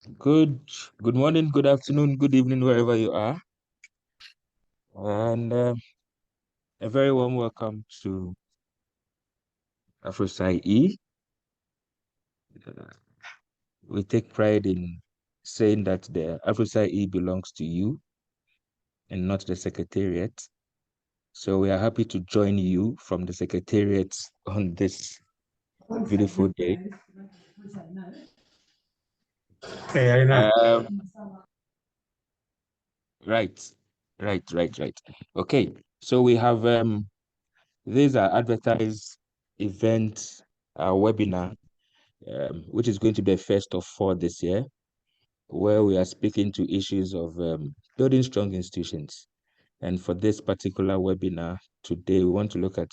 Good, good morning, good afternoon, good evening, wherever you are. And a very warm welcome to AFROSAI-E. We take pride in saying that the AFROSAI-E belongs to you and not the Secretariat. So we are happy to join you from the Secretariat on this beautiful day. Right. Okay, so we have these are advertised event webinar, which is going to be the first of 4 this year, where we are speaking to issues of building strong institutions. And for this particular webinar today, we want to look at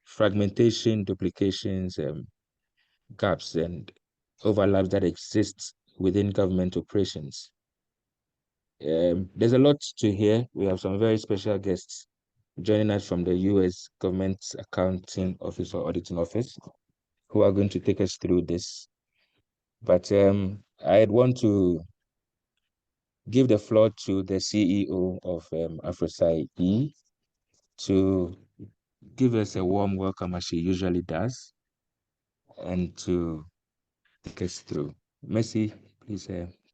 fragmentation, duplications, gaps, and overlaps that exist within government operations. There's a lot to hear. We have some very special guests joining us from the U.S. Government Accounting Office or Auditing Office, who are going to take us through this. But I'd want to give the floor to the CEO of AFROSAI-E to give us a warm welcome as she usually does and to take us through. Mercy, please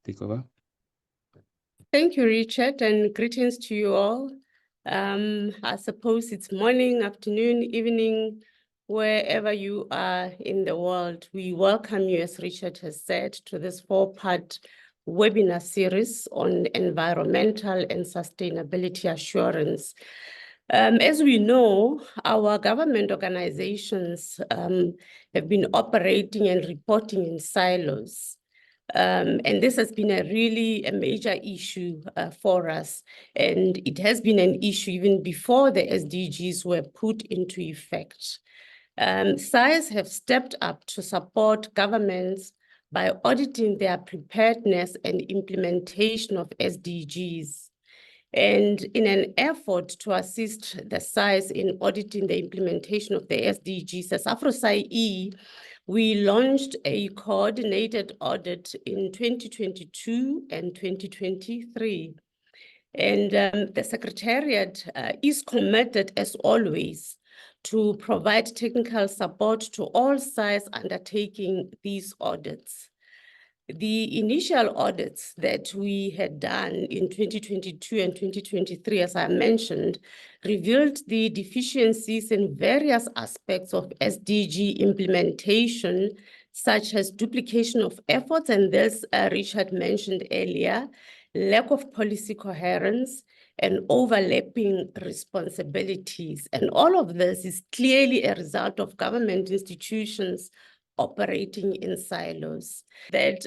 take over. Thank you, Richard, and greetings to you all. I suppose it's morning, afternoon, evening, wherever you are in the world. We welcome you, as Richard has said, to this 4-part webinar series on environmental and sustainability assurance. As we know, our government organizations have been operating and reporting in silos. And this has been a major issue for us. And it has been an issue even before the SDGs were put into effect. SAIs have stepped up to support governments by auditing their preparedness and implementation of SDGs. And in an effort to assist the SAIs in auditing the implementation of the SDGs, as AFROSAI-E, we launched a coordinated audit in 2022 and 2023. And the Secretariat is committed, as always, to provide technical support to all SAIs undertaking these audits. The initial audits that we had done in 2022 and 2023, as I mentioned, revealed the deficiencies in various aspects of SDG implementation, such as duplication of efforts, and this Richard mentioned earlier, lack of policy coherence, and overlapping responsibilities. And all of this is clearly a result of government institutions operating in silos. That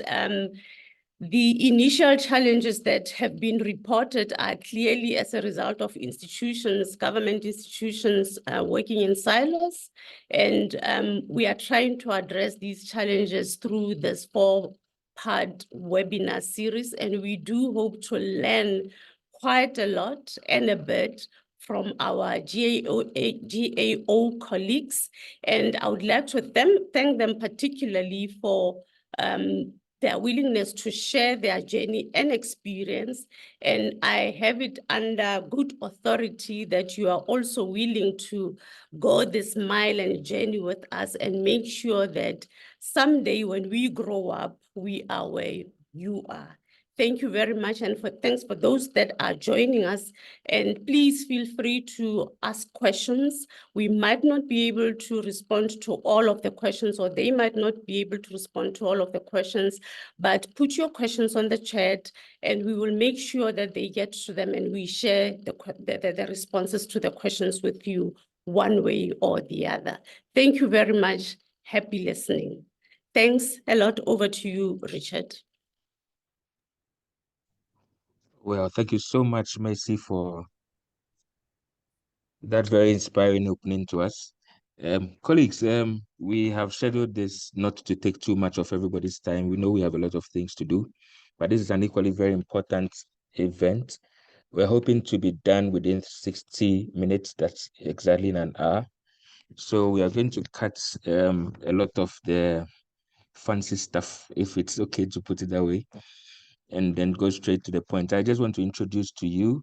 the initial challenges that have been reported are clearly as a result of institutions, government institutions working in silos. And we are trying to address these challenges through this 4-part webinar series. And we do hope to learn quite a lot and a bit from our GAO colleagues. And I would like to thank them particularly for their willingness to share their journey and experience. And I have it under good authority that you are also willing to go this mile and journey with us and make sure that someday when we grow up, we are where you are. Thank you very much, and thanks for those that are joining us. And please feel free to ask questions. We might not be able to respond to all of the questions, or they might not be able to respond to all of the questions, but put your questions on the chat and we will make sure that they get to them and we share the responses to the questions with you one way or the other. Thank you very much. Happy listening. Thanks a lot. Over to you, Richard. Well, thank you so much, Mercy, for that very inspiring opening to us. Colleagues, we have scheduled this not to take too much of everybody's time. We know we have a lot of things to do, but this is an equally very important event. We're hoping to be done within 60 minutes, that's exactly in an hour. So we are going to cut a lot of the fancy stuff, if it's okay to put it that way, and then go straight to the point. I just want to introduce to you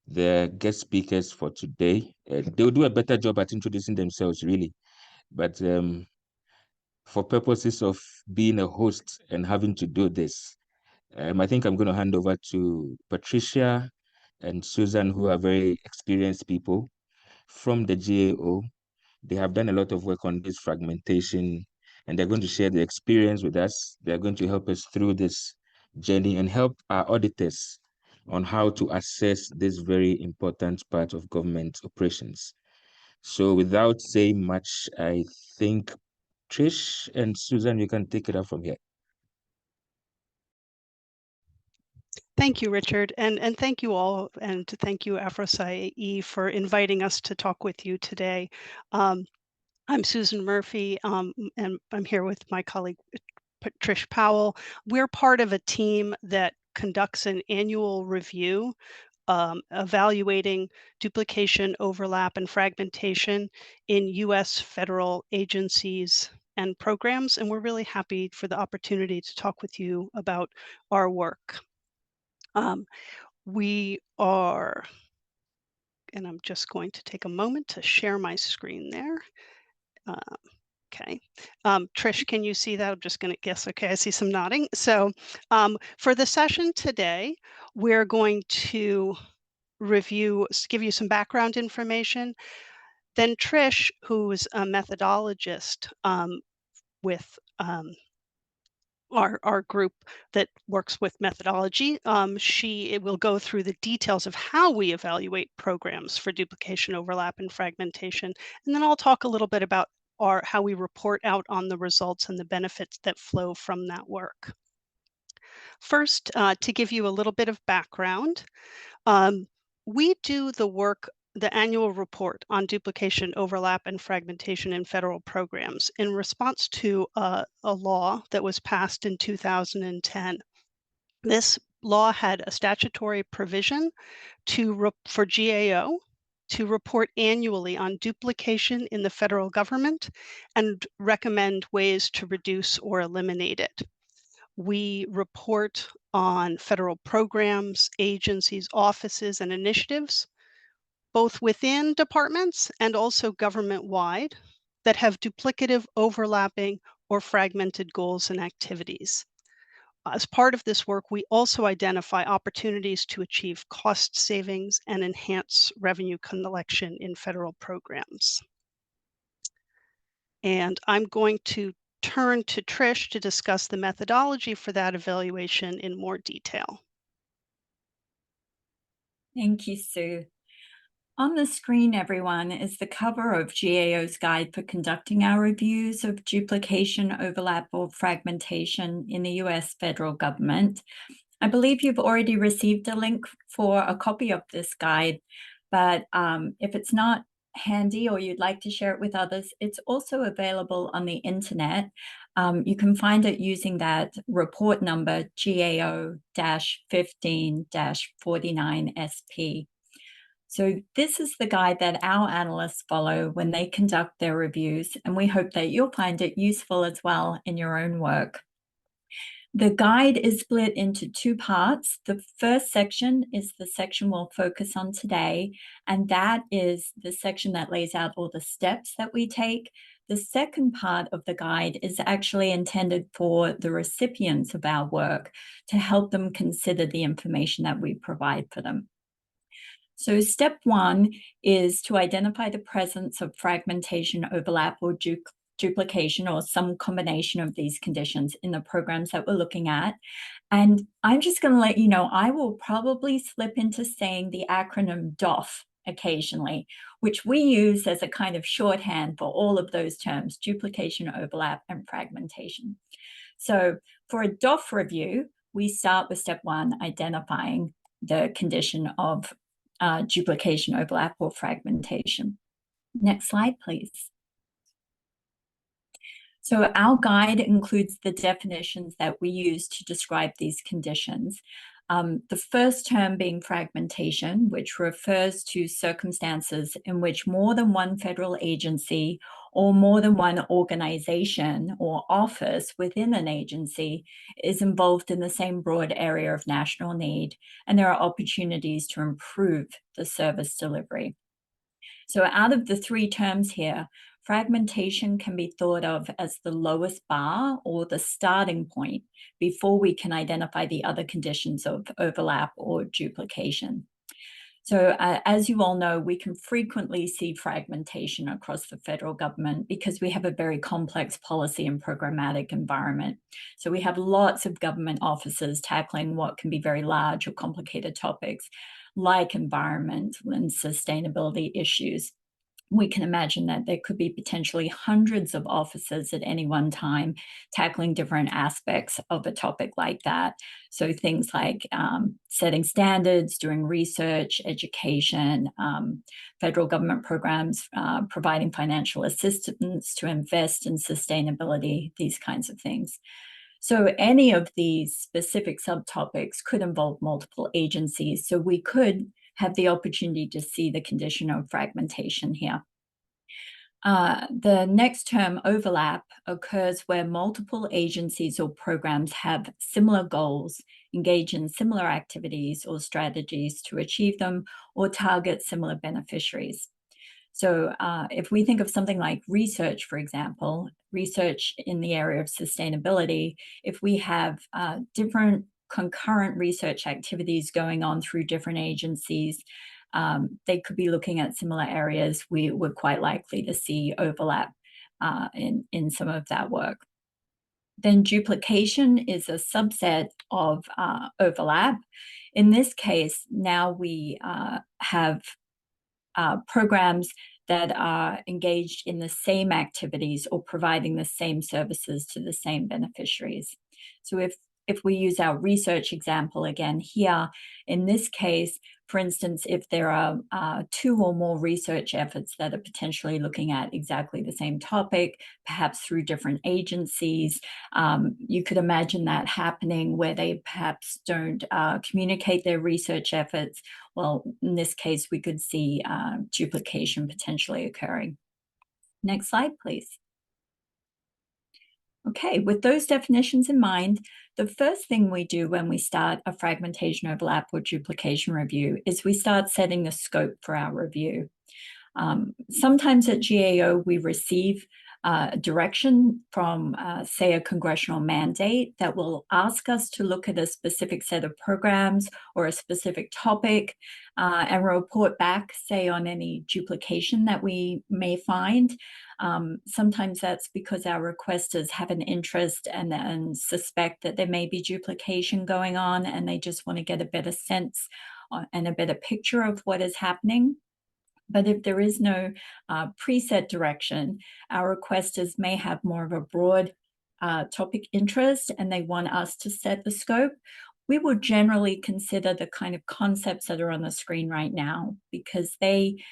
the guest speakers for today. They'll do a better job at introducing themselves, really. But for purposes of being a host and having to do this, I think I'm going to hand over to Patricia and Susan, who are very experienced people from the GAO. They have done a lot of work on this fragmentation, and they're going to share the experience with us. They're going to help us through this journey and help our auditors on how to assess this very important part of government operations. So without saying much, I think Trish and Susan, you can take it up from here. Thank you, Richard, and thank you all, and thank you, AFROSAI-E, for inviting us to talk with you today. I'm Susan Murphy, and I'm here with my colleague, Trish Powell. We're part of a team that conducts an annual review evaluating duplication, overlap, and fragmentation in U.S. federal agencies and programs, and we're really happy for the opportunity to talk with you about our work. We are, and I'm just going to take a moment to share my screen there. Okay. Trish, can you see that? I'm just going to guess. Okay, I see some nodding. So for the session today, we're going to give you some background information. Then Trish, who is a methodologist with our group that works with methodology, she will go through the details of how we evaluate programs for duplication, overlap, and fragmentation. And then I'll talk a little bit about how we report out on the results and the benefits that flow from that work. First, to give you a little bit of background, we do the annual report on duplication, overlap, and fragmentation in federal programs in response to a law that was passed in 2010. This law had a statutory provision for GAO to report annually on duplication in the federal government and recommend ways to reduce or eliminate it. We report on federal programs, agencies, offices, and initiatives, both within departments and also government-wide, that have duplicative, overlapping, or fragmented goals and activities. As part of this work, we also identify opportunities to achieve cost savings and enhance revenue collection in federal programs. And I'm going to turn to Trish to discuss the methodology for that evaluation in more detail. Thank you, Sue. On the screen, everyone, is the cover of GAO's guide for conducting our reviews of duplication, overlap, or fragmentation in the US federal government. I believe you've already received a link for a copy of this guide, but if it's not handy or you'd like to share it with others, it's also available on the internet. You can find it using that report number GAO-15-49SP. So this is the guide that our analysts follow when they conduct their reviews, and we hope that you'll find it useful as well in your own work. The guide is split into two parts. The first section is the section we'll focus on today, and that is the section that lays out all the steps that we take. The second part of the guide is actually intended for the recipients of our work to help them consider the information that we provide for them. So step one is to identify the presence of fragmentation, overlap, or duplication, or some combination of these conditions in the programs that we're looking at. And I'm just going to let you know, I will probably slip into saying the acronym DOF occasionally, which we use as a kind of shorthand for all of those terms: duplication, overlap, and fragmentation. So for a DOF review, we start with step one, identifying the condition of duplication, overlap, or fragmentation. Next slide, please. So our guide includes the definitions that we use to describe these conditions. The first term being fragmentation, which refers to circumstances in which more than one federal agency or more than one organization or office within an agency is involved in the same broad area of national need, and there are opportunities to improve the service delivery. So out of the three terms here, fragmentation can be thought of as the lowest bar or the starting point before we can identify the other conditions of overlap or duplication. So as you all know, we can frequently see fragmentation across the federal government because we have a very complex policy and programmatic environment. So we have lots of government offices tackling what can be very large or complicated topics like environment and sustainability issues. We can imagine that there could be potentially hundreds of officers at any one time tackling different aspects of a topic like that. So things like setting standards, doing research, education, federal government programs, providing financial assistance to invest in sustainability, these kinds of things. So any of these specific subtopics could involve multiple agencies. So we could have the opportunity to see the condition of fragmentation here. The next term, overlap, occurs where multiple agencies or programs have similar goals, engage in similar activities or strategies to achieve them, or target similar beneficiaries. So if we think of something like research, for example, research in the area of sustainability, if we have different concurrent research activities going on through different agencies, they could be looking at similar areas. We were quite likely to see overlap in some of that work. Then duplication is a subset of overlap. In this case, now we have programs that are engaged in the same activities or providing the same services to the same beneficiaries. So if we use our research example again here, in this case, for instance, if there are two or more research efforts that are potentially looking at exactly the same topic, perhaps through different agencies, you could imagine that happening where they perhaps don't communicate their research efforts. Well, in this case, we could see duplication potentially occurring. Next slide, please. Okay, with those definitions in mind, the first thing we do when we start a fragmentation, overlap, or duplication review is we start setting the scope for our review. Sometimes at GAO, we receive direction from, say, a congressional mandate that will ask us to look at a specific set of programs or a specific topic and report back, say, on any duplication that we may find. Sometimes that's because our requesters have an interest and suspect that there may be duplication going on, and they just want to get a better sense and a better picture of what is happening. But if there is no preset direction, our requesters may have more of a broad topic interest and they want us to set the scope. We will generally consider the kind of concepts that are on the screen right now because they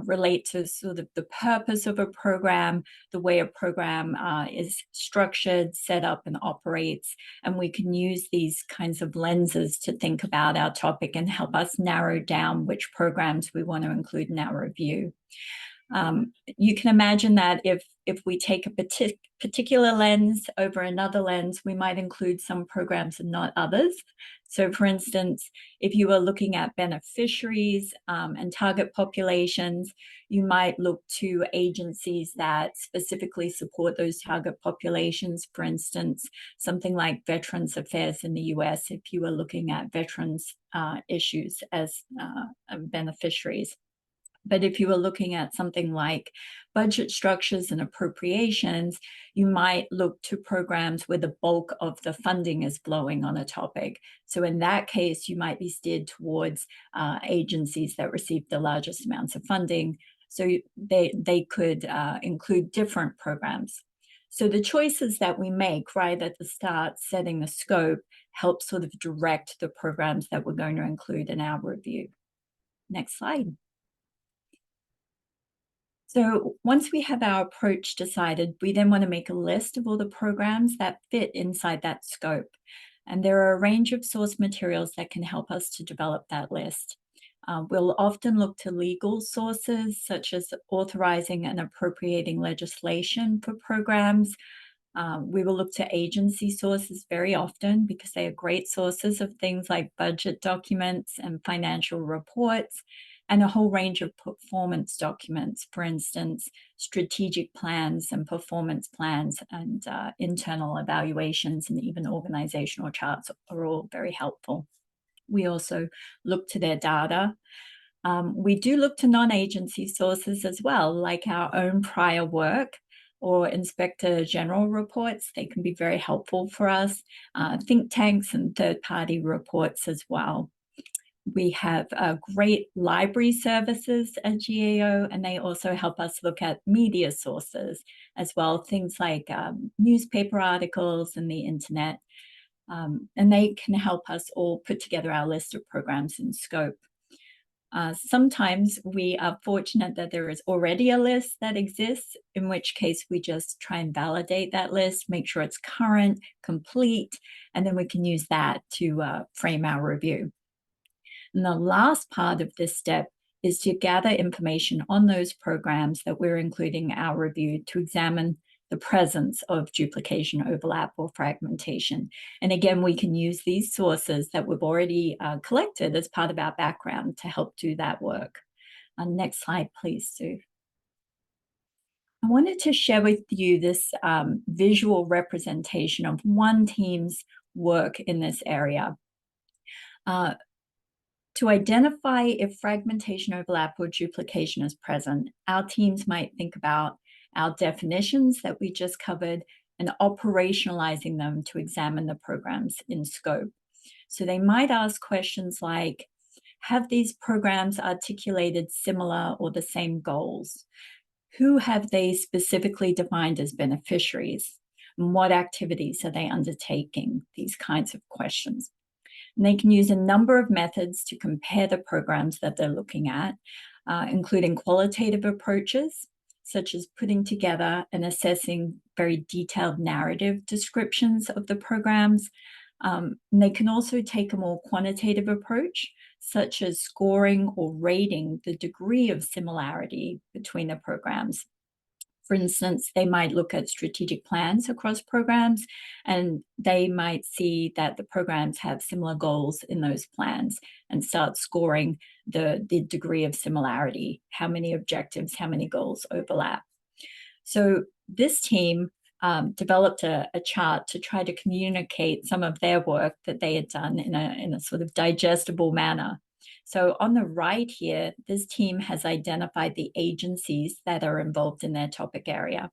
relate to sort of the purpose of a program, the way a program is structured, set up, and operates. And we can use these kinds of lenses to think about our topic and help us narrow down which programs we want to include in our review. You can imagine that if we take a particular lens over another lens, we might include some programs and not others. So for instance, if you are looking at beneficiaries and target populations, you might look to agencies that specifically support those target populations. For instance, something like Veterans Affairs in the US, if you are looking at veterans issues as beneficiaries. But if you were looking at something like budget structures and appropriations, you might look to programs where the bulk of the funding is flowing on a topic. So in that case, you might be steered towards agencies that receive the largest amounts of funding. So they could include different programs. So the choices that we make right at the start, setting the scope, help sort of direct the programs that we're going to include in our review. Next slide. So once we have our approach decided, we then want to make a list of all the programs that fit inside that scope. And there are a range of source materials that can help us to develop that list. We'll often look to legal sources, such as authorizing and appropriating legislation for programs. We will look to agency sources very often because they are great sources of things like budget documents and financial reports, and a whole range of performance documents, for instance, strategic plans and performance plans and internal evaluations and even organizational charts are all very helpful. We also look to their data. We do look to non-agency sources as well, like our own prior work or Inspector General reports. They can be very helpful for us, think tanks and third-party reports as well. We have great library services at GAO, and they also help us look at media sources as well, things like newspaper articles and the internet. And they can help us all put together our list of programs in scope. Sometimes we are fortunate that there is already a list that exists, in which case we just try and validate that list, make sure it's current, complete, and then we can use that to frame our review. And the last part of this step is to gather information on those programs that we're including in our review to examine the presence of duplication, overlap, or fragmentation. And again, we can use these sources that we've already collected as part of our background to help do that work. Next slide, please, Sue. I wanted to share with you this visual representation of one team's work in this area. To identify if fragmentation, overlap, or duplication is present, our teams might think about our definitions that we just covered and operationalizing them to examine the programs in scope. So they might ask questions like, have these programs articulated similar or the same goals? Who have they specifically defined as beneficiaries? And what activities are they undertaking? These kinds of questions. And they can use a number of methods to compare the programs that they're looking at, including qualitative approaches, such as putting together and assessing very detailed narrative descriptions of the programs. And they can also take a more quantitative approach, such as scoring or rating the degree of similarity between the programs. For instance, they might look at strategic plans across programs, and they might see that the programs have similar goals in those plans and start scoring the degree of similarity, how many objectives, how many goals overlap. So this team developed a chart to try to communicate some of their work that they had done in a sort of digestible manner. So on the right here, this team has identified the agencies that are involved in their topic area.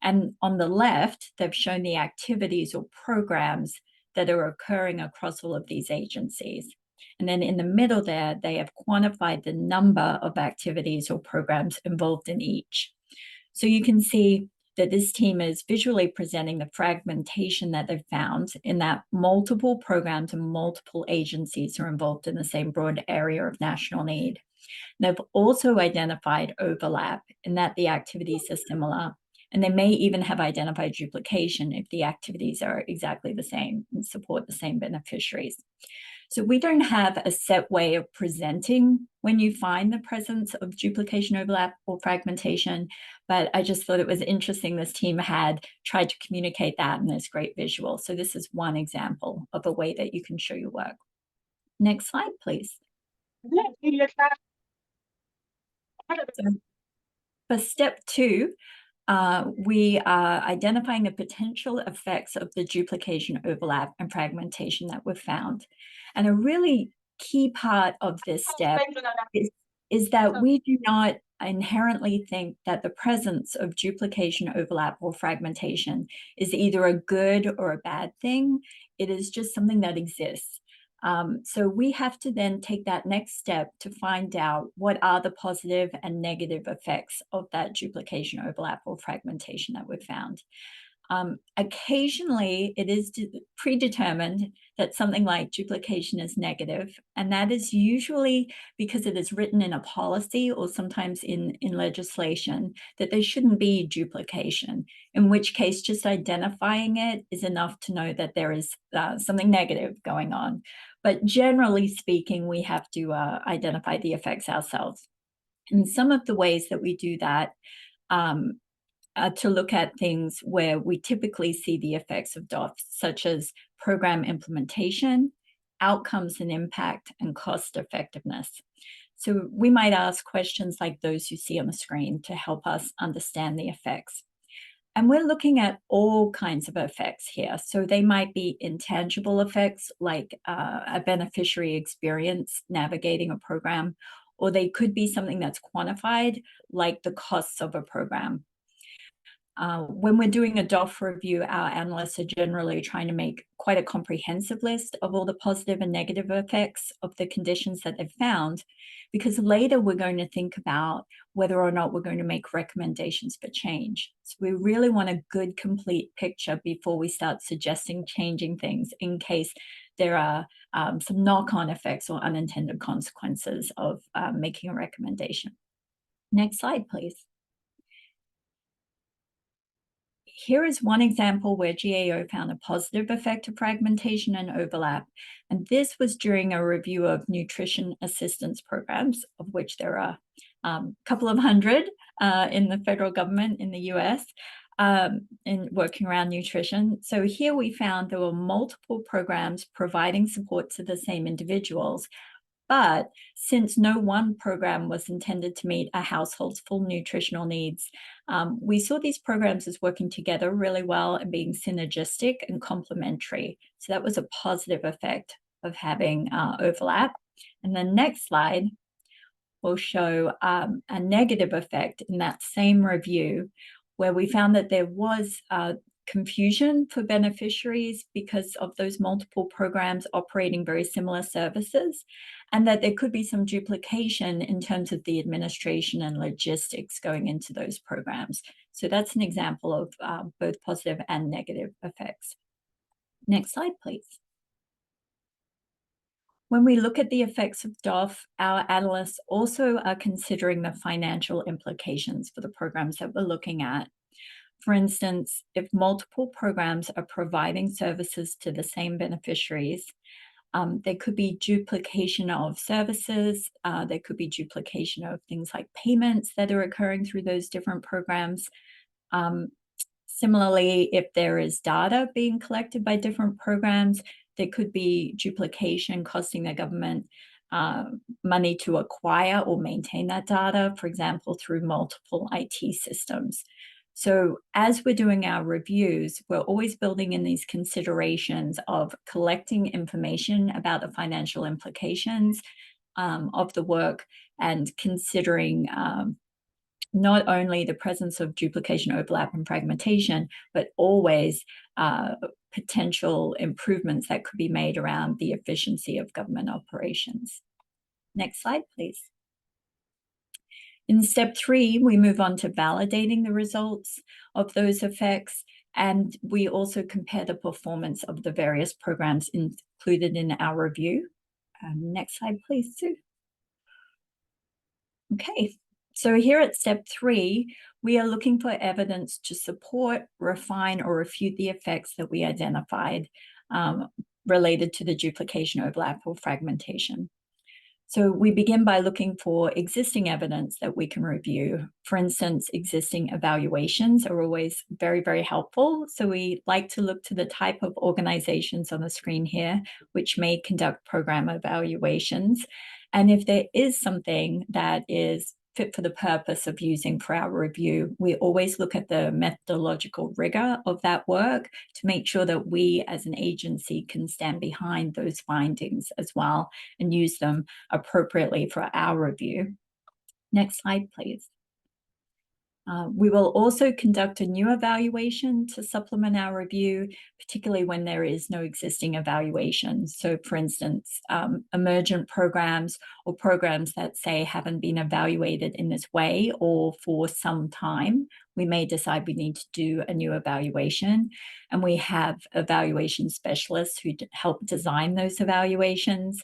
And on the left, they've shown the activities or programs that are occurring across all of these agencies. And then in the middle there, they have quantified the number of activities or programs involved in each. So you can see that this team is visually presenting the fragmentation that they've found in that multiple programs and multiple agencies are involved in the same broad area of national need. And they've also identified overlap in that the activities are similar, and they may even have identified duplication if the activities are exactly the same and support the same beneficiaries. So we don't have a set way of presenting when you find the presence of duplication, overlap, or fragmentation, but I just thought it was interesting this team had tried to communicate that in this great visual. So this is one example of a way that you can show your work. Next slide, please. So for step 2, we are identifying the potential effects of the duplication, overlap, and fragmentation that we've found. And a really key part of this step is that we do not inherently think that the presence of duplication, overlap, or fragmentation is either a good or a bad thing. It is just something that exists. So we have to then take that next step to find out what are the positive and negative effects of that duplication, overlap, or fragmentation that we've found. Occasionally, it is predetermined that something like duplication is negative, and that is usually because it is written in a policy or sometimes in legislation that there shouldn't be duplication, in which case just identifying it is enough to know that there is something negative going on. But generally speaking, we have to identify the effects ourselves. And some of the ways that we do that to look at things where we typically see the effects of DOF, such as program implementation, outcomes and impact, and cost effectiveness. So we might ask questions like those you see on the screen to help us understand the effects. And we're looking at all kinds of effects here. So they might be intangible effects, like a beneficiary experience navigating a program, or they could be something that's quantified, like the costs of a program. When we're doing a DOF review, our analysts are generally trying to make quite a comprehensive list of all the positive and negative effects of the conditions that they've found, because later we're going to think about whether or not we're going to make recommendations for change. So we really want a good, complete picture before we start suggesting changing things in case there are some knock-on effects or unintended consequences of making a recommendation. Next slide, please. Here is one example where GAO found a positive effect of fragmentation and overlap. And this was during a review of nutrition assistance programs, of which there are a couple of hundred in the federal government in the US in working around nutrition. So here we found there were multiple programs providing support to the same individuals. But since no one program was intended to meet a household's full nutritional needs, we saw these programs as working together really well and being synergistic and complementary. So that was a positive effect of having overlap. And the next slide will show a negative effect in that same review, where we found that there was confusion for beneficiaries because of those multiple programs operating very similar services, and that there could be some duplication in terms of the administration and logistics going into those programs. So that's an example of both positive and negative effects. Next slide, please. When we look at the effects of DOF, our analysts also are considering the financial implications for the programs that we're looking at. For instance, if multiple programs are providing services to the same beneficiaries, there could be duplication of services, there could be duplication of things like payments that are occurring through those different programs. Similarly, if there is data being collected by different programs, there could be duplication costing the government money to acquire or maintain that data, for example, through multiple IT systems. So as we're doing our reviews, we're always building in these considerations of collecting information about the financial implications of the work and considering not only the presence of duplication, overlap, and fragmentation, but always potential improvements that could be made around the efficiency of government operations. Next slide, please. In step 3, we move on to validating the results of those effects, and we also compare the performance of the various programs included in our review. Next slide, please, Sue. Okay, so here at step 3, we are looking for evidence to support, refine, or refute the effects that we identified related to the duplication, overlap, or fragmentation. So we begin by looking for existing evidence that we can review. For instance, existing evaluations are always very, very helpful. So we like to look to the type of organizations on the screen here, which may conduct program evaluations. And if there is something that is fit for the purpose of using for our review, we always look at the methodological rigor of that work to make sure that we as an agency can stand behind those findings as well and use them appropriately for our review. Next slide, please. We will also conduct a new evaluation to supplement our review, particularly when there is no existing evaluation. So for instance, emergent programs or programs that say haven't been evaluated in this way or for some time, we may decide we need to do a new evaluation. And we have evaluation specialists who help design those evaluations.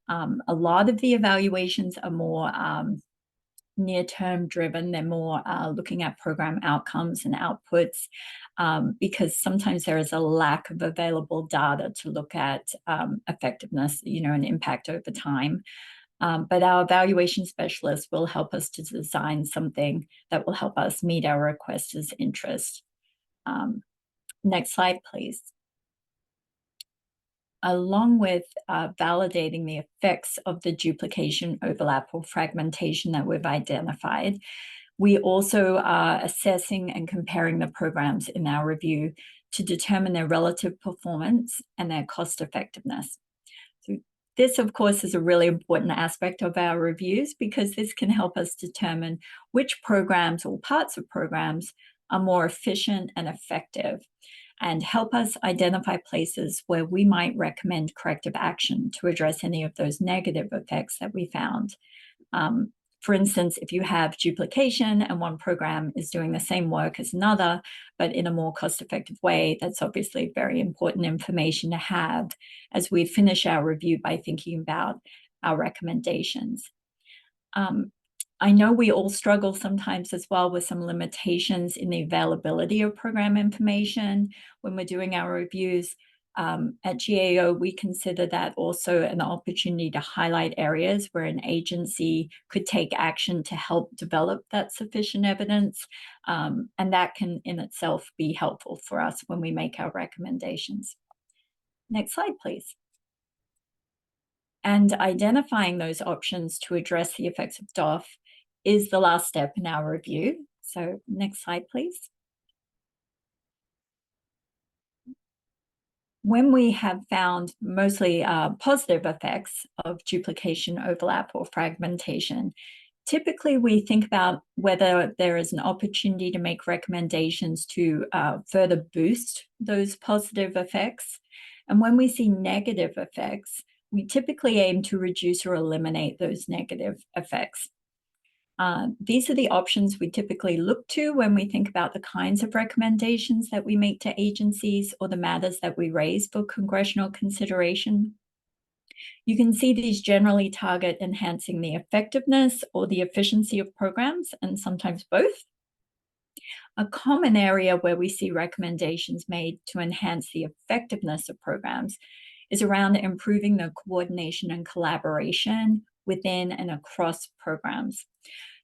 A lot of the evaluations are more near-term driven. They're more looking at program outcomes and outputs because sometimes there is a lack of available data to look at effectiveness, and impact over time. But our evaluation specialists will help us to design something that will help us meet our requesters' interest. Next slide, please. Along with validating the effects of the duplication, overlap, or fragmentation that we've identified, we also are assessing and comparing the programs in our review to determine their relative performance and their cost effectiveness. So this, of course, is a really important aspect of our reviews because this can help us determine which programs or parts of programs are more efficient and effective, and help us identify places where we might recommend corrective action to address any of those negative effects that we found. For instance, if you have duplication and one program is doing the same work as another, but in a more cost-effective way, that's obviously very important information to have as we finish our review by thinking about our recommendations. I know we all struggle sometimes as well with some limitations in the availability of program information when we're doing our reviews. At GAO, we consider that also an opportunity to highlight areas where an agency could take action to help develop that sufficient evidence. And that can in itself be helpful for us when we make our recommendations. Next slide, please. And identifying those options to address the effects of DOF is the last step in our review. So next slide, please. When we have found mostly positive effects of duplication, overlap, or fragmentation, typically we think about whether there is an opportunity to make recommendations to further boost those positive effects. And when we see negative effects, we typically aim to reduce or eliminate those negative effects. These are the options we typically look to when we think about the kinds of recommendations that we make to agencies or the matters that we raise for congressional consideration. You can see these generally target enhancing the effectiveness or the efficiency of programs, and sometimes both. A common area where we see recommendations made to enhance the effectiveness of programs is around improving the coordination and collaboration within and across programs.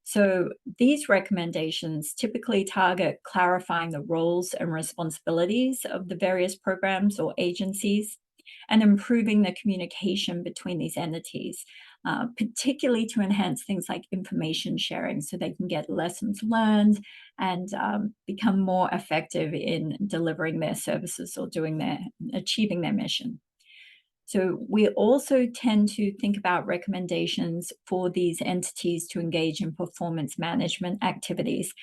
So these recommendations typically target clarifying the roles and responsibilities of the various programs or agencies and improving the communication between these entities, particularly to enhance things like information sharing so they can get lessons learned and become more effective in delivering their services or achieving their mission. So we also tend to think about recommendations for these entities to engage in performance management activities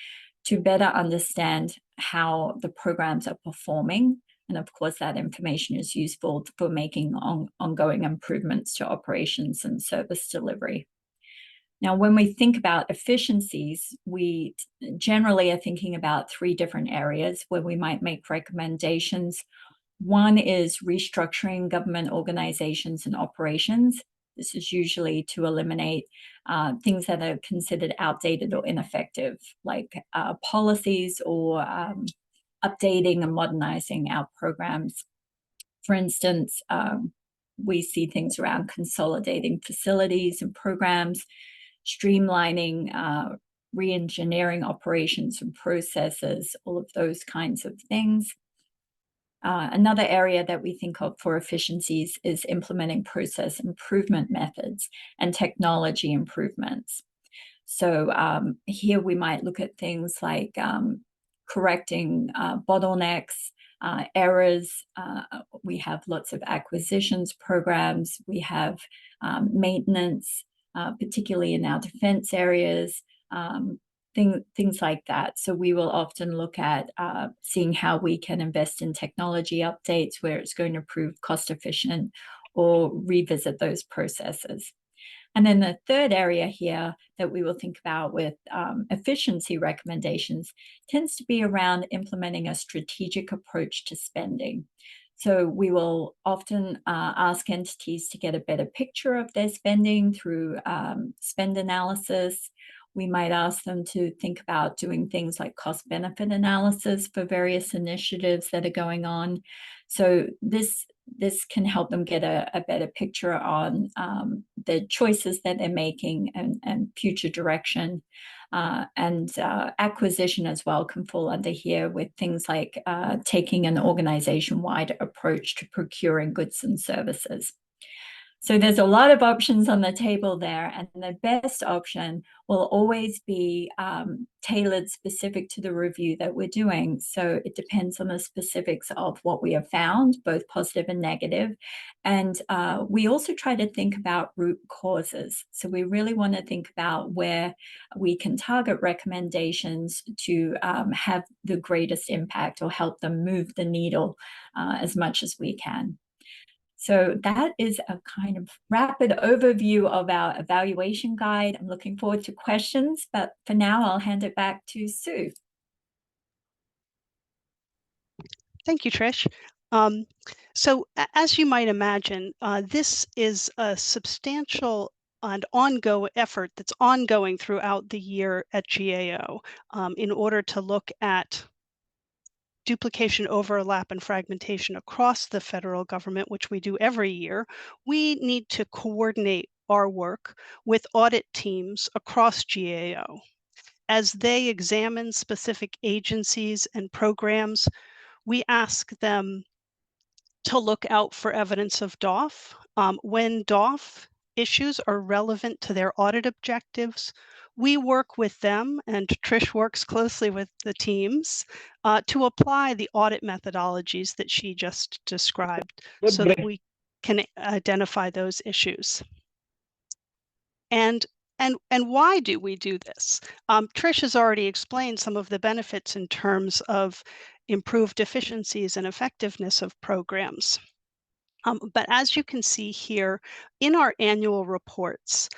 to better understand how the programs are performing. And of course, that information is useful for making ongoing improvements to operations and service delivery. Now, when we think about efficiencies, we generally are thinking about 3 different areas where we might make recommendations. One is restructuring government organizations and operations. This is usually to eliminate things that are considered outdated or ineffective, like policies or updating and modernizing our programs. For instance, we see things around consolidating facilities and programs, streamlining, re-engineering operations and processes, all of those kinds of things. Another area that we think of for efficiencies is implementing process improvement methods and technology improvements. So here we might look at things like correcting bottlenecks, errors. We have lots of acquisitions programs. We have maintenance, particularly in our defense areas. things like that. So we will often look at seeing how we can invest in technology updates where it's going to prove cost efficient, or revisit those processes. And then the third area here that we will think about with efficiency recommendations tends to be around implementing a strategic approach to spending. So we will often ask entities to get a better picture of their spending through spend analysis. We might ask them to think about doing things like cost-benefit analysis for various initiatives that are going on. So this can help them get a better picture on the choices that they're making and future direction. And acquisition as well can fall under here, with things like taking an organization-wide approach to procuring goods and services. So there's a lot of options on the table there, and the best option will always be tailored specific to the review that we're doing. So it depends on the specifics of what we have found, both positive and negative. And we also try to think about root causes. So we really want to think about where we can target recommendations to have the greatest impact or help them move the needle as much as we can. So that is a kind of rapid overview of our evaluation guide. I'm looking forward to questions, but for now, I'll hand it back to Sue. Thank you, Trish. So as you might imagine, this is a substantial and ongoing effort that's ongoing throughout the year at GAO in order to look at duplication, overlap, and fragmentation across the federal government, which we do every year. We need to coordinate our work with audit teams across GAO. As they examine specific agencies and programs, we ask them to look out for evidence of DOF. When DOF issues are relevant to their audit objectives, we work with them, and Trish works closely with the teams to apply the audit methodologies that she just described so that we can identify those issues. And why do we do this? Trish has already explained some of the benefits in terms of improved efficiencies and effectiveness of programs. But as you can see here in our annual reports,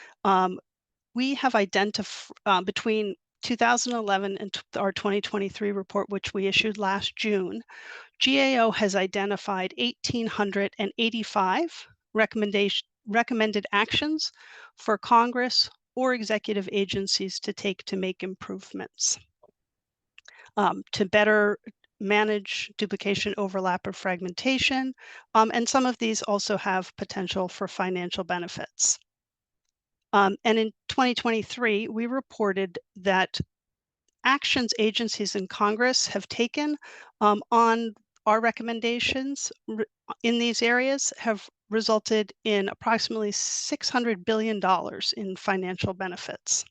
we have identified between 2011 and our 2023 report, which we issued last June, GAO has identified 1,885 recommended actions for Congress or executive agencies to take to make improvements to better manage duplication, overlap, or fragmentation. And some of these also have potential for financial benefits. And in 2023, we reported that actions agencies in Congress have taken on our recommendations in these areas have resulted in approximately $600 billion in financial benefits.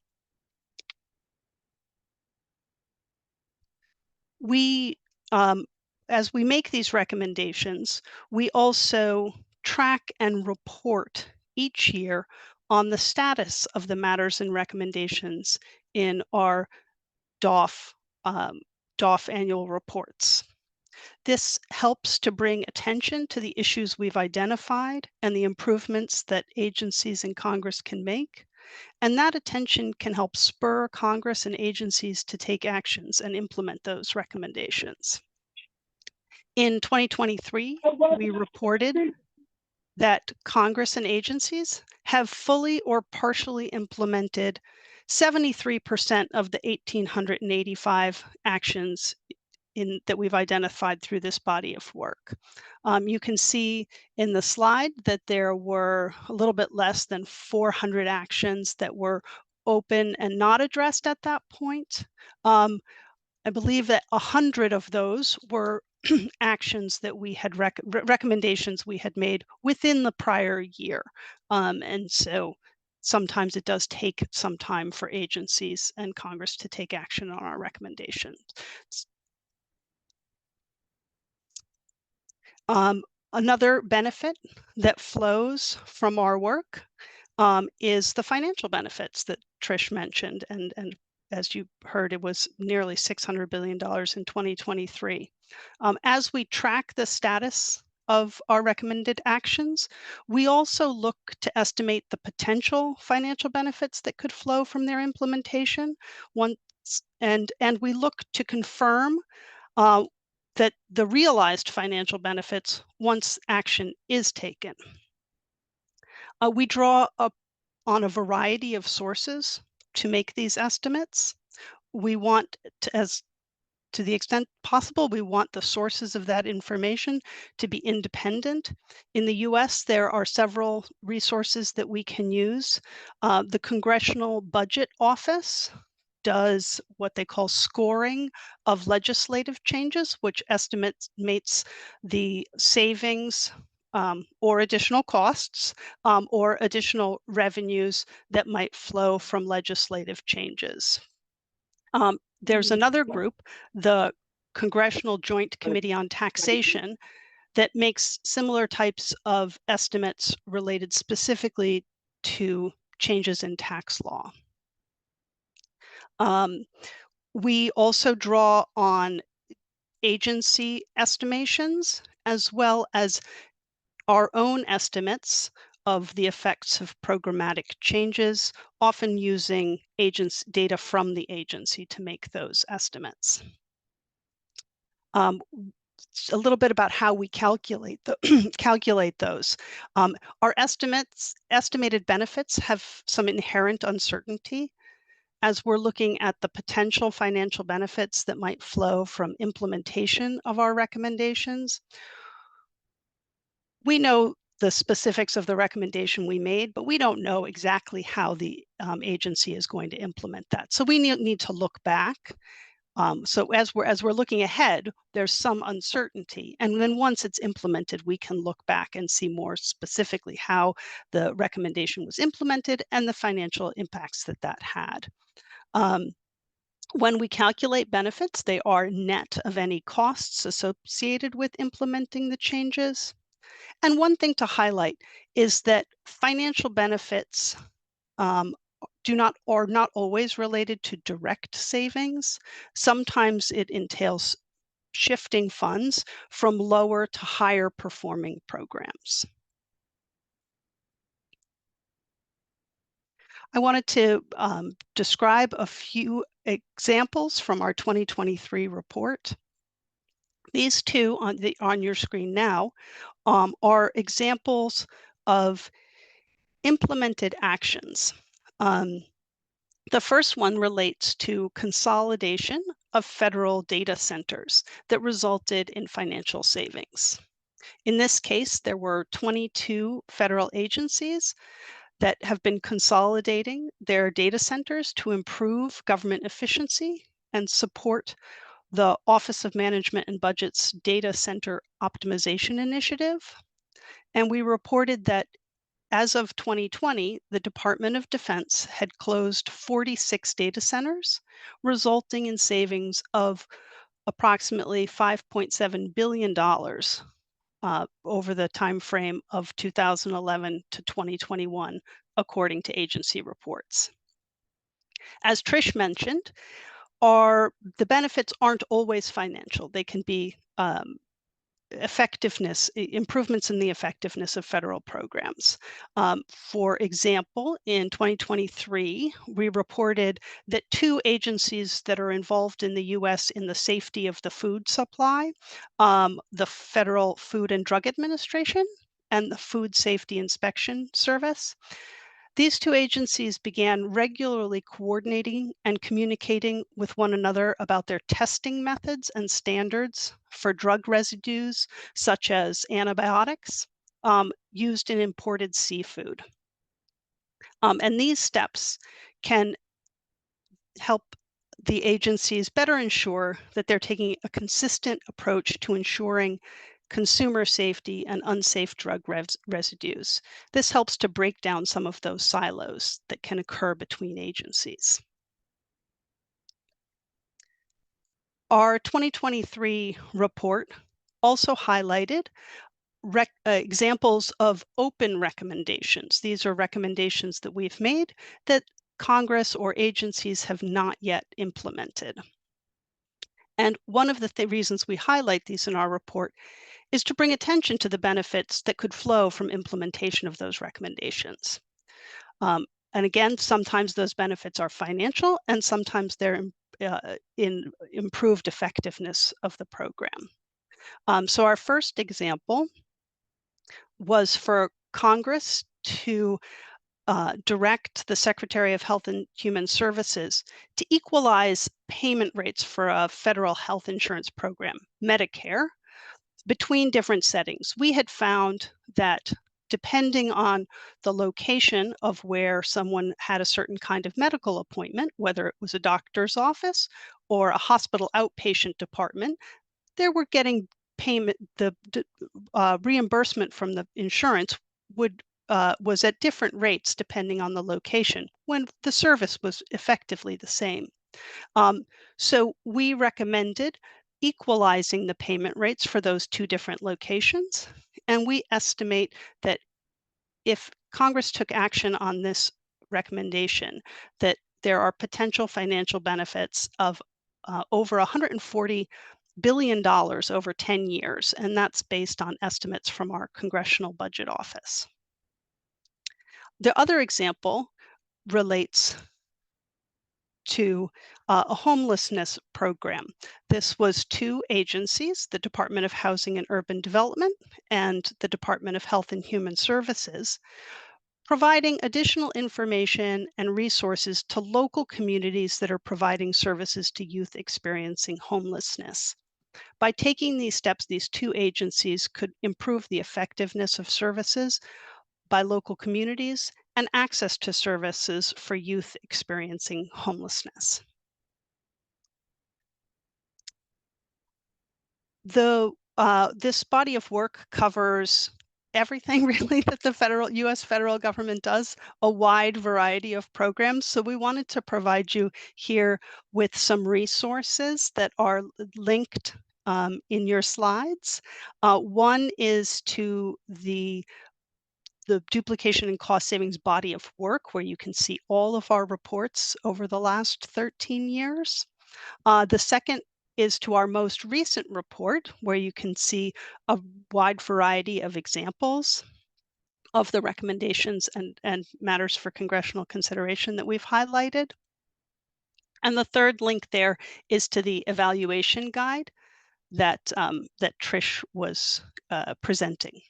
We, as we make these recommendations, we also track and report each year on the status of the matters and recommendations in our DOF annual reports. This helps to bring attention to the issues we've identified and the improvements that agencies in Congress can make. And that attention can help spur Congress and agencies to take actions and implement those recommendations. In 2023, we reported that Congress and agencies have fully or partially implemented 73% of the 1,885 actions that we've identified through this body of work. You can see in the slide that there were a little bit less than 400 actions that were open and not addressed at that point. I believe that 100 of those were actions that we had recommendations we had made within the prior year. And so sometimes it does take some time for agencies and Congress to take action on our recommendations. Another benefit that flows from our work is the financial benefits that Trish mentioned and as you heard, it was nearly $600 billion in 2023. As we track the status of our recommended actions, we also look to estimate the potential financial benefits that could flow from their implementation. And we look to confirm that the realized financial benefits once action is taken. We draw on a variety of sources to make these estimates. We want to the extent possible, we want the sources of that information to be independent. In the US, there are several resources that we can use. The Congressional Budget Office does what they call scoring of legislative changes, which estimates the savings or additional costs or additional revenues that might flow from legislative changes. There's another group, the Congressional Joint Committee on Taxation, that makes similar types of estimates related specifically to changes in tax law. We also draw on agency estimations as well as our own estimates of the effects of programmatic changes, often using data from the agency to make those estimates. A little bit about how we calculate those. Our estimated benefits have some inherent uncertainty as we're looking at the potential financial benefits that might flow from implementation of our recommendations. We know the specifics of the recommendation we made, but we don't know exactly how the agency is going to implement that. So we need to look back. So as we're looking ahead, there's some uncertainty. And then once it's implemented, we can look back and see more specifically how the recommendation was implemented and the financial impacts that had. When we calculate benefits, they are net of any costs associated with implementing the changes. And one thing to highlight is that financial benefits are not always related to direct savings. Sometimes it entails shifting funds from lower to higher performing programs. I wanted to describe a few examples from our 2023 report. These two on your screen now are examples of implemented actions. The first one relates to consolidation of federal data centers that resulted in financial savings. In this case, there were 22 federal agencies that have been consolidating their data centers to improve government efficiency and support the Office of Management and Budget's Data Center Optimization Initiative. And we reported that as of 2020, the Department of Defense had closed 46 data centers, resulting in savings of approximately $5.7 billion over the time frame of 2011 to 2021, according to agency reports. As Trish mentioned, the benefits aren't always financial. They can be improvements in the effectiveness of federal programs. For example, in 2023, we reported that 2 agencies that are involved in the US in the safety of the food supply, the Federal Food and Drug Administration and the Food Safety Inspection Service, these 2 agencies began regularly coordinating and communicating with one another about their testing methods and standards for drug residues, such as antibiotics, used in imported seafood. And these steps can help the agencies better ensure that they're taking a consistent approach to ensuring consumer safety and unsafe drug residues. This helps to break down some of those silos that can occur between agencies. Our 2023 report also highlighted examples of open recommendations. These are recommendations that we've made that Congress or agencies have not yet implemented. And one of the reasons we highlight these in our report is to bring attention to the benefits that could flow from implementation of those recommendations. And again, sometimes those benefits are financial, and sometimes they're in improved effectiveness of the program. So our first example was for Congress to direct the Secretary of Health and Human Services to equalize payment rates for a federal health insurance program, Medicare, between different settings. We had found that depending on the location of where someone had a certain kind of medical appointment, whether it was a doctor's office or a hospital outpatient department, they were getting payment, the reimbursement from the insurance was at different rates depending on the location, when the service was effectively the same. So we recommended equalizing the payment rates for those two different locations. And we estimate that if Congress took action on this recommendation, that there are potential financial benefits of over $140 billion over 10 years. And that's based on estimates from our Congressional Budget Office. The other example relates to a homelessness program. This was two agencies, the Department of Housing and Urban Development and the Department of Health and Human Services, providing additional information and resources to local communities that are providing services to youth experiencing homelessness. By taking these steps, these two agencies could improve the effectiveness of services by local communities and access to services for youth experiencing homelessness. This body of work covers everything really that the U.S. federal government does, a wide variety of programs. So we wanted to provide you here with some resources that are linked in your slides. One is to the duplication and cost savings body of work, where you can see all of our reports over the last 13 years. The second is to our most recent report, where you can see a wide variety of examples of the recommendations and matters for congressional consideration that we've highlighted. And the third link there is to the evaluation guide that Trish was presenting.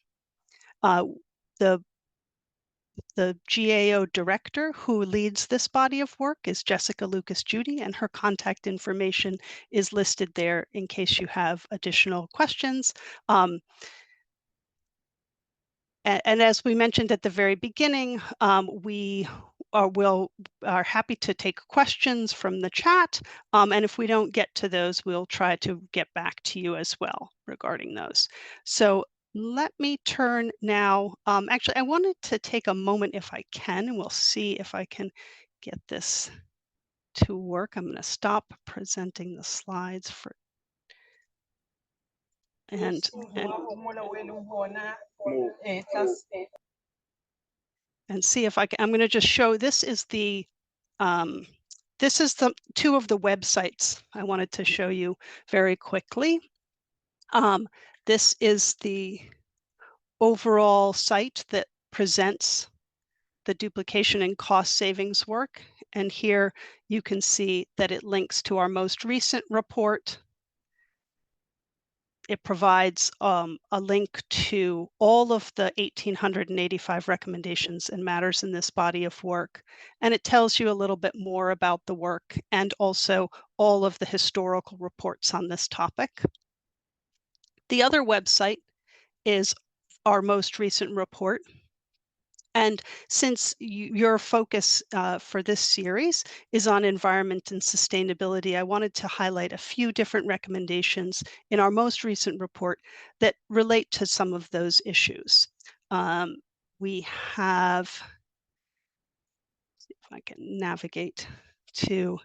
The GAO director who leads this body of work is Jessica Lucas Judy, and her contact information is listed there in case you have additional questions. And as we mentioned at the very beginning, we are happy to take questions from the chat. And if we don't get to those, we'll try to get back to you as well regarding those. So let me turn now. Actually, I wanted to take a moment if I can, and we'll see if I can get this to work. I'm going to stop presenting the slides for and see if I can. I'm going to just show. This is the two of the websites I wanted to show you very quickly. This is the overall site that presents the duplication and cost savings work. And here you can see that it links to our most recent report. It provides a link to all of the 1,885 recommendations and matters in this body of work. And it tells you a little bit more about the work and also all of the historical reports on this topic. The other website is our most recent report. And since your focus for this series is on environment and sustainability, I wanted to highlight a few different recommendations in our most recent report that relate to some of those issues. We have, see if I can navigate to,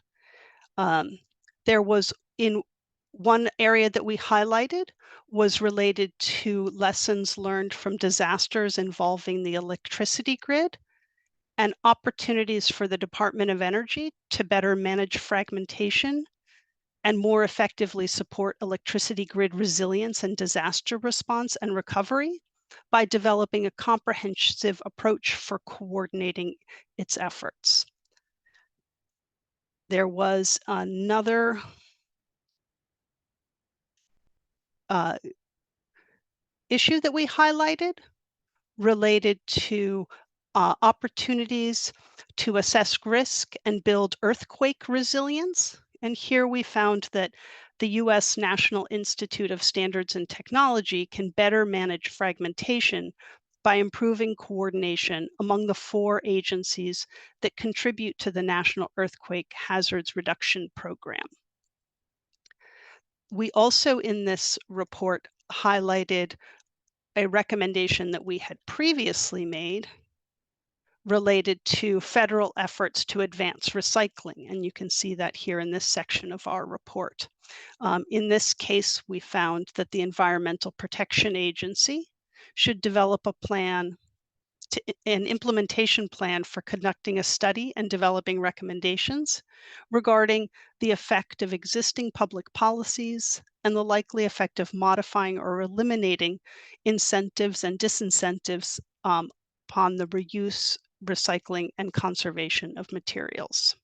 there was in one area that we highlighted was related to lessons learned from disasters involving the electricity grid. and opportunities for the Department of Energy to better manage fragmentation and more effectively support electricity grid resilience and disaster response and recovery by developing a comprehensive approach for coordinating its efforts. There was another issue that we highlighted related to opportunities to assess risk and build earthquake resilience. And here we found that the U.S. National Institute of Standards and Technology can better manage fragmentation by improving coordination among the 4 agencies that contribute to the National Earthquake Hazards Reduction Program. We also in this report highlighted a recommendation that we had previously made related to federal efforts to advance recycling. And you can see that here in this section of our report. In this case, we found that the Environmental Protection Agency should develop a plan, an implementation plan for conducting a study and developing recommendations regarding the effect of existing public policies and the likely effect of modifying or eliminating incentives and disincentives upon the reuse, recycling, and conservation of materials.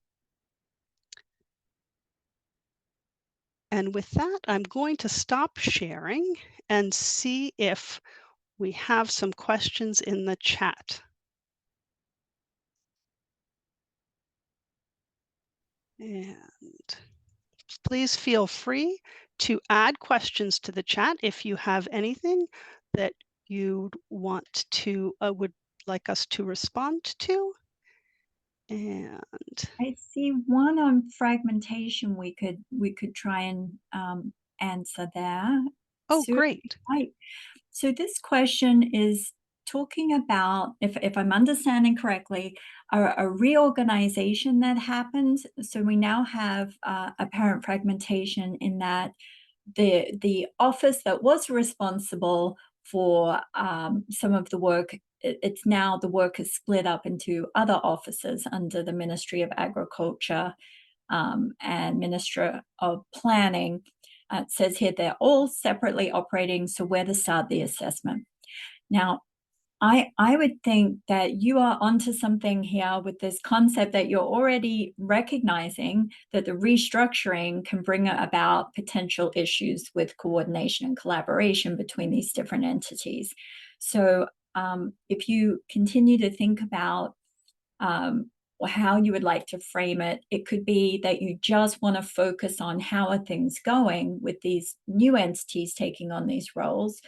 And with that, I'm going to stop sharing and see if we have some questions in the chat. And please feel free to add questions to the chat if you have anything that you want to, would like us to respond to. And I see one on fragmentation we could try and answer there. oh, great. So this question is talking about, if I'm understanding correctly, a reorganization that happened. So we now have apparent fragmentation in that the office that was responsible for some of the work, it's now the work is split up into other offices under the Ministry of Agriculture and Ministry of Planning. It says here they're all separately operating, so where to start the assessment. Now, I would think that you are onto something here with this concept that you're already recognizing that the restructuring can bring about potential issues with coordination and collaboration between these different entities. So if you continue to think about how you would like to frame it, it could be that you just want to focus on how are things going with these new entities taking on these roles,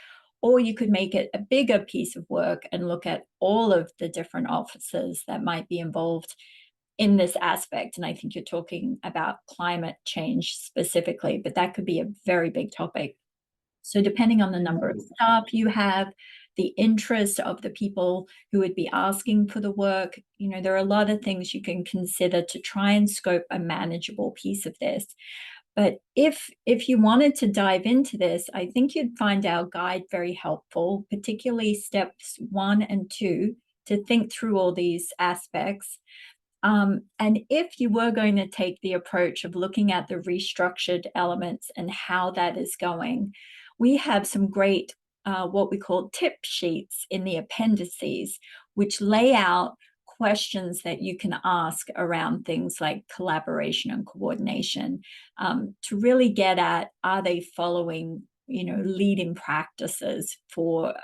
or you could make it a bigger piece of work and look at all of the different offices that might be involved in this aspect. And I think you're talking about climate change specifically, but that could be a very big topic. So depending on the number of staff you have, the interest of the people who would be asking for the work, you know, there are a lot of things you can consider to try and scope a manageable piece of this. But if you wanted to dive into this, I think you'd find our guide very helpful, particularly steps 1 and 2, to think through all these aspects. And if you were going to take the approach of looking at the restructured elements and how that is going, we have some great what we call tip sheets in the appendices, which lay out questions that you can ask around things like collaboration and coordination to really get at, are they following, you know, leading practices for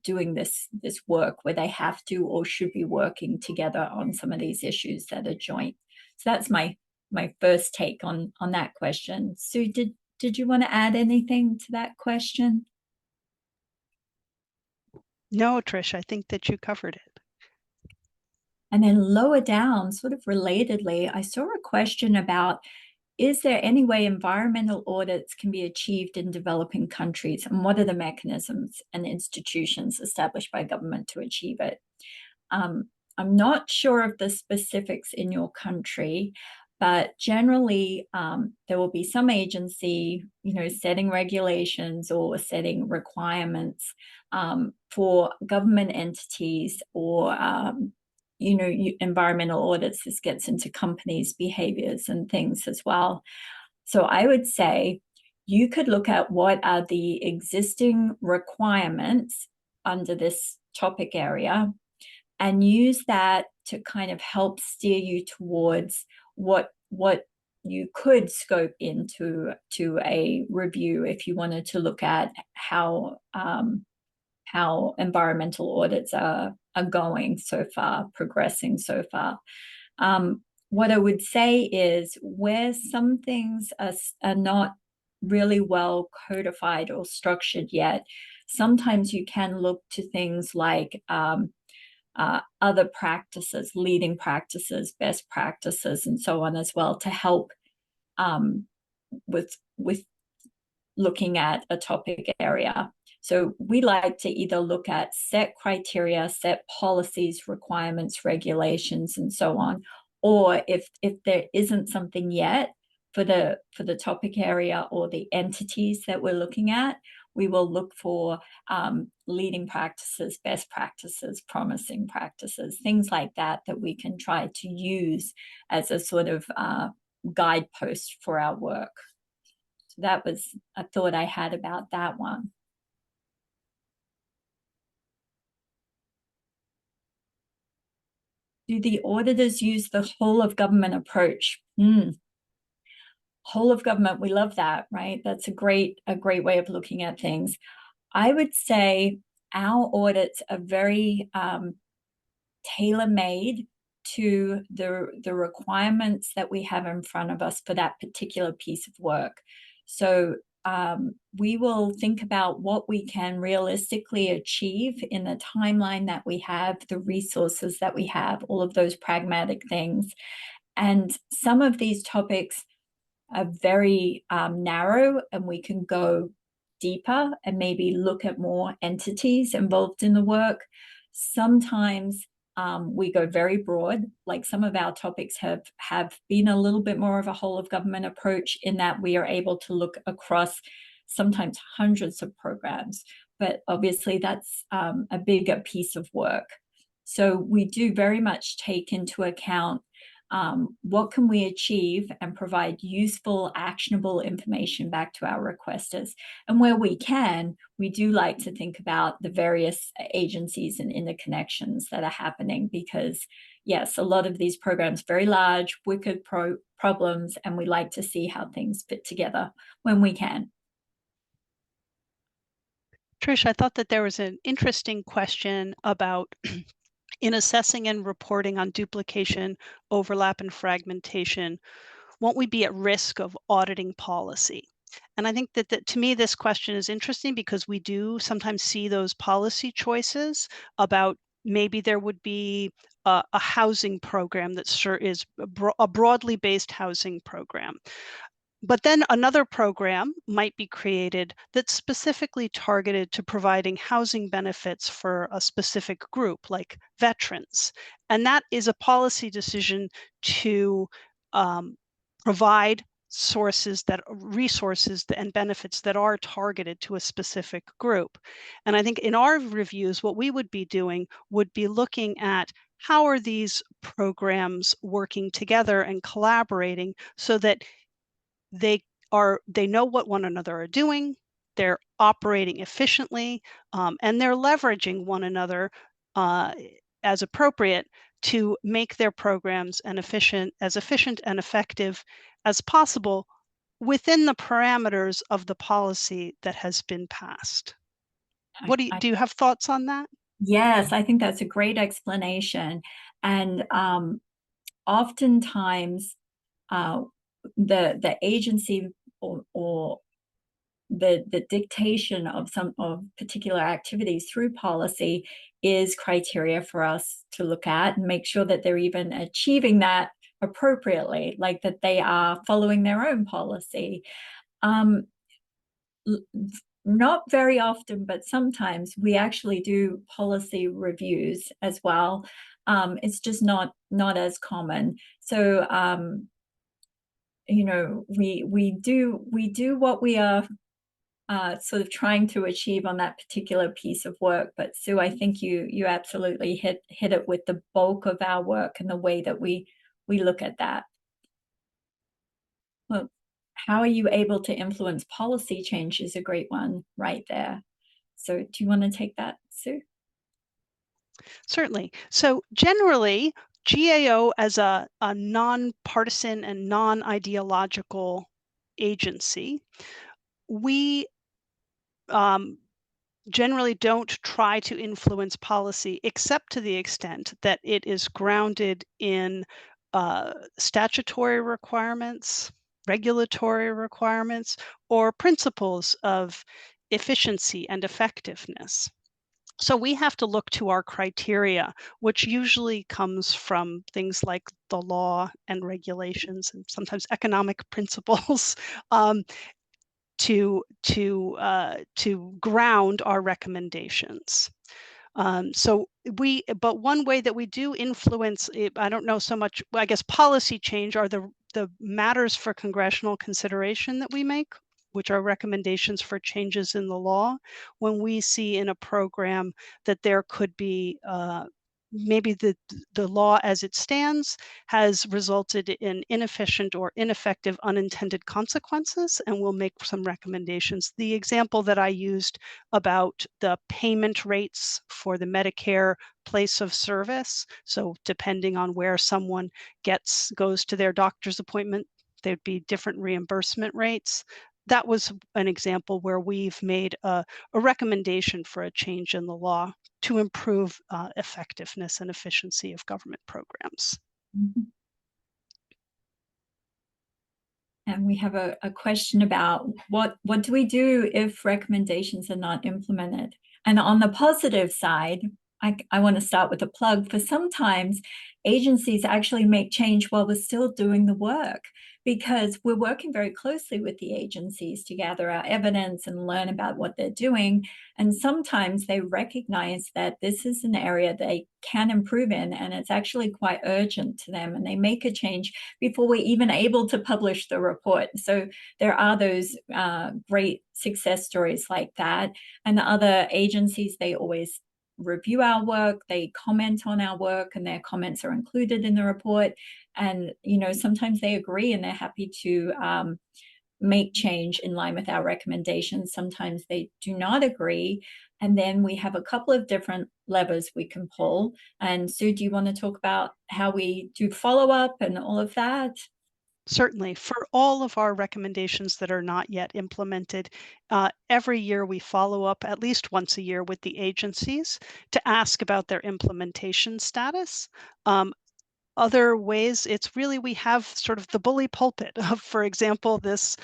doing this work where they have to or should be working together on some of these issues that are joint. So that's my first take on that question. Sue, did you want to add anything to that question? No, Trish, I think that you covered it. And then lower down, sort of relatedly, I saw a question about, is there any way environmental audits can be achieved in developing countries? And what are the mechanisms and institutions established by government to achieve it? I'm not sure of the specifics in your country, but generally there will be some agency, you know, setting regulations or setting requirements for government entities or environmental audits, this gets into companies' behaviors and things as well. So I would say you could look at what are the existing requirements under this topic area and use that to kind of help steer you towards what you could scope into a review if you wanted to look at how environmental audits are going so far, progressing so far. What I would say is where some things are not really well codified or structured yet, sometimes you can look to things like other practices, leading practices, best practices, and so on as well to help with looking at a topic area. So we like to either look at set criteria, set policies, requirements, regulations, and so on. Or if there isn't something yet for the topic area or the entities that we're looking at, we will look for leading practices, best practices, promising practices, things like that we can try to use as a sort of guidepost for our work. So that was a thought I had about that one. Do the auditors use the whole of government approach? Whole of government, we love that, right? That's a great way of looking at things. I would say our audits are very tailor-made to the requirements that we have in front of us for that particular piece of work. So we will think about what we can realistically achieve in the timeline that we have, the resources that we have, all of those pragmatic things. And some of these topics are very narrow, and we can go deeper and maybe look at more entities involved in the work. Sometimes we go very broad, like some of our topics have been a little bit more of a whole of government approach in that we are able to look across sometimes hundreds of programs, but obviously that's a bigger piece of work. So we do very much take into account what can we achieve and provide useful, actionable information back to our requesters. And where we can, we do like to think about the various agencies and interconnections that are happening because, yes, a lot of these programs, very large, wicked problems, and we like to see how things fit together when we can. Trish, I thought that there was an interesting question about in assessing and reporting on duplication, overlap, and fragmentation, won't we be at risk of auditing policy? And I think that to me, this question is interesting because we do sometimes see those policy choices about maybe there would be a housing program that is a broadly based housing program. But then another program might be created that's specifically targeted to providing housing benefits for a specific group, like veterans. And that is a policy decision to provide resources and benefits that are targeted to a specific group. And I think in our reviews, what we would be doing would be looking at how are these programs working together and collaborating so that they know what one another are doing, they're operating efficiently, and they're leveraging one another as appropriate to make their programs as efficient and effective as possible within the parameters of the policy that has been passed. Do you have thoughts on that? Yes, I think that's a great explanation. And oftentimes the agency or the dictation of some of particular activities through policy is criteria for us to look at and make sure that they're even achieving that appropriately, like that they are following their own policy. Not very often, but sometimes we actually do policy reviews as well. It's just not as common. So we do what we are sort of trying to achieve on that particular piece of work. But Sue, I think you absolutely hit it with the bulk of our work and the way that we look at that. Well, how are you able to influence policy change is a great one right there. So do you want to take that, Sue? Certainly. So generally, GAO as a non-partisan and non-ideological agency, we generally don't try to influence policy except to the extent that it is grounded in statutory requirements, regulatory requirements, or principles of efficiency and effectiveness. So we have to look to our criteria, which usually comes from things like the law and regulations and sometimes economic principles, to ground our recommendations. But one way that we do influence, I don't know so much, I guess policy change are the matters for congressional consideration that we make, which are recommendations for changes in the law. When we see in a program that there could be maybe the law as it stands has resulted in inefficient or ineffective unintended consequences, and we'll make some recommendations. The example that I used about the payment rates for the Medicare place of service, so depending on where someone goes to their doctor's appointment, there'd be different reimbursement rates. That was an example where we've made a recommendation for a change in the law to improve effectiveness and efficiency of government programs. Mm-hmm. And we have a question about what do we do if recommendations are not implemented? And on the positive side, I want to start with a plug for sometimes agencies actually make change while we're still doing the work, because we're working very closely with the agencies to gather our evidence and learn about what they're doing. And sometimes they recognize that this is an area they can improve in, and it's actually quite urgent to them, and they make a change before we're even able to publish the report. So there are those great success stories like that. And other agencies, they always review our work, they comment on our work, and their comments are included in the report. And, sometimes they agree and they're happy to make change in line with our recommendations. Sometimes they do not agree. And then we have a couple of different levers we can pull. And Sue, do you want to talk about how we do follow-up and all of that? Certainly. For all of our recommendations that are not yet implemented, every year we follow up at least once a year with the agencies to ask about their implementation status. Other ways, it's really, we have sort of the bully pulpit of, for example, this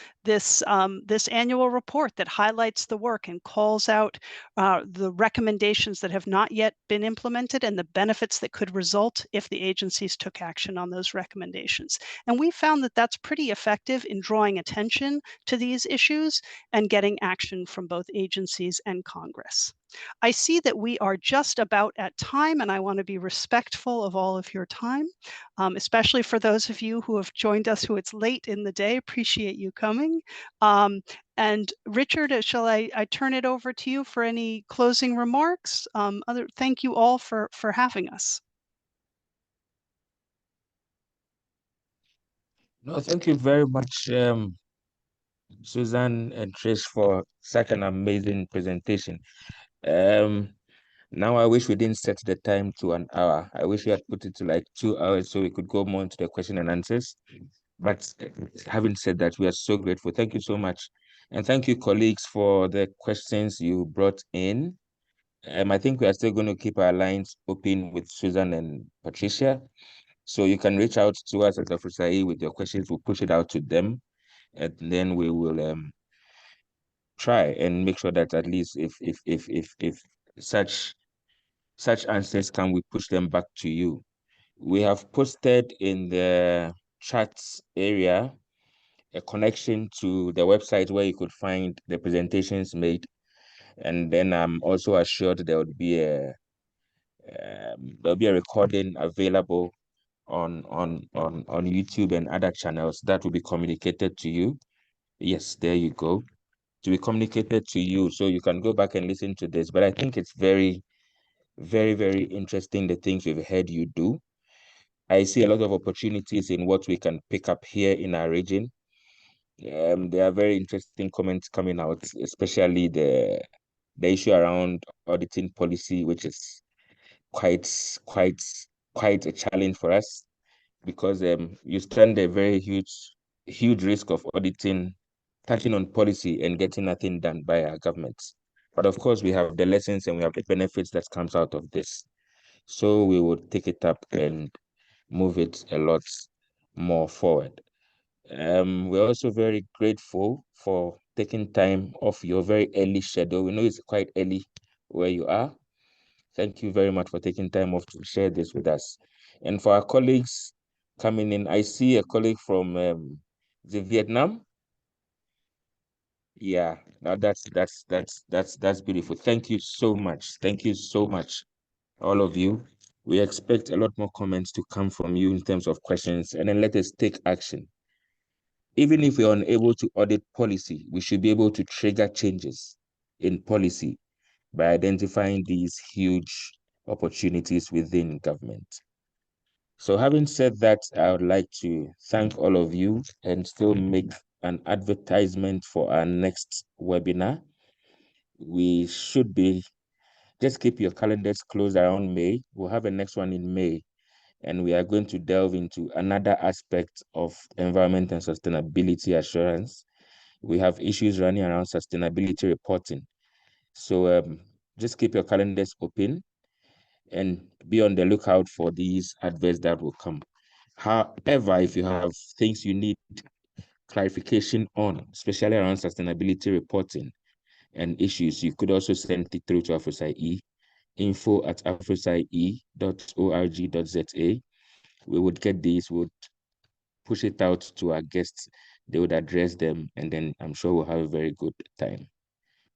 annual report that highlights the work and calls out the recommendations that have not yet been implemented and the benefits that could result if the agencies took action on those recommendations. And we found that that's pretty effective in drawing attention to these issues and getting action from both agencies and Congress. I see that we are just about at time, and I want to be respectful of all of your time, especially for those of you who have joined us who it's late in the day. Appreciate you coming. And Richard, shall I turn it over to you for any closing remarks? Thank you all for having us. No, thank you very much, Susan and Trish, for such an amazing presentation. Now I wish we didn't set the time to an hour. I wish we had put it to like 2 hours so we could go more into the question and answers. But having said that, we are so grateful. Thank you so much. And thank you, colleagues, for the questions you brought in. I think we are still going to keep our lines open with Susan and Patricia. So you can reach out to us at AFROSAI-E with your questions. We'll push it out to them. And then we will try and make sure that at least if such answers come, we push them back to you. We have posted in the chats area a connection to the website where you could find the presentations made. And then I'm also assured there would be there'll be a recording available on YouTube and other channels that will be communicated to you. Yes, there you go. to be communicated to you. So you can go back and listen to this. But I think it's very, very, very interesting, the things we've heard you do. I see a lot of opportunities in what we can pick up here in our region. There are very interesting comments coming out, especially the issue around auditing policy, which is quite a challenge for us, because you stand a very huge risk of touching on policy and getting nothing done by our governments. But of course, we have the lessons and we have the benefits that comes out of this. So we will take it up and move it a lot more forward. We're also very grateful for taking time off your very early schedule. We know it's quite early where you are. Thank you very much for taking time off to share this with us. And for our colleagues coming in, I see a colleague from the Vietnam. Yeah, now that's beautiful. Thank you so much. Thank you so much, all of you. We expect a lot more comments to come from you in terms of questions, and then let us take action. Even if we are unable to audit policy, we should be able to trigger changes in policy by identifying these huge opportunities within government. So having said that, I would like to thank all of you and still make an advertisement for our next webinar. We should be, just keep your calendars closed around May. We'll have a next one in May, and we are going to delve into another aspect of environment and sustainability assurance. We have issues running around sustainability reporting. So just keep your calendars open and be on the lookout for these adverts that will come. However, if you have things you need clarification on, especially around sustainability reporting and issues, you could also send it through to AFROSAI-E, info@afrosai-e.org.za. We would get these, we would push it out to our guests, they would address them, and then I'm sure we'll have a very good time.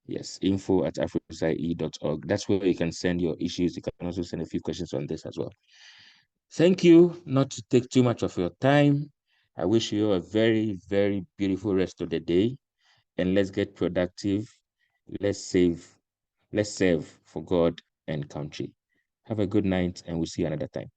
Yes, info@afrosai-e.org. That's where you can send your issues. You can also send a few questions on this as well. Thank you, not to take too much of your time. I wish you a very, very beautiful rest of the day, and let's get productive. Let's serve for God and country. Have a good night, and we'll see you another time.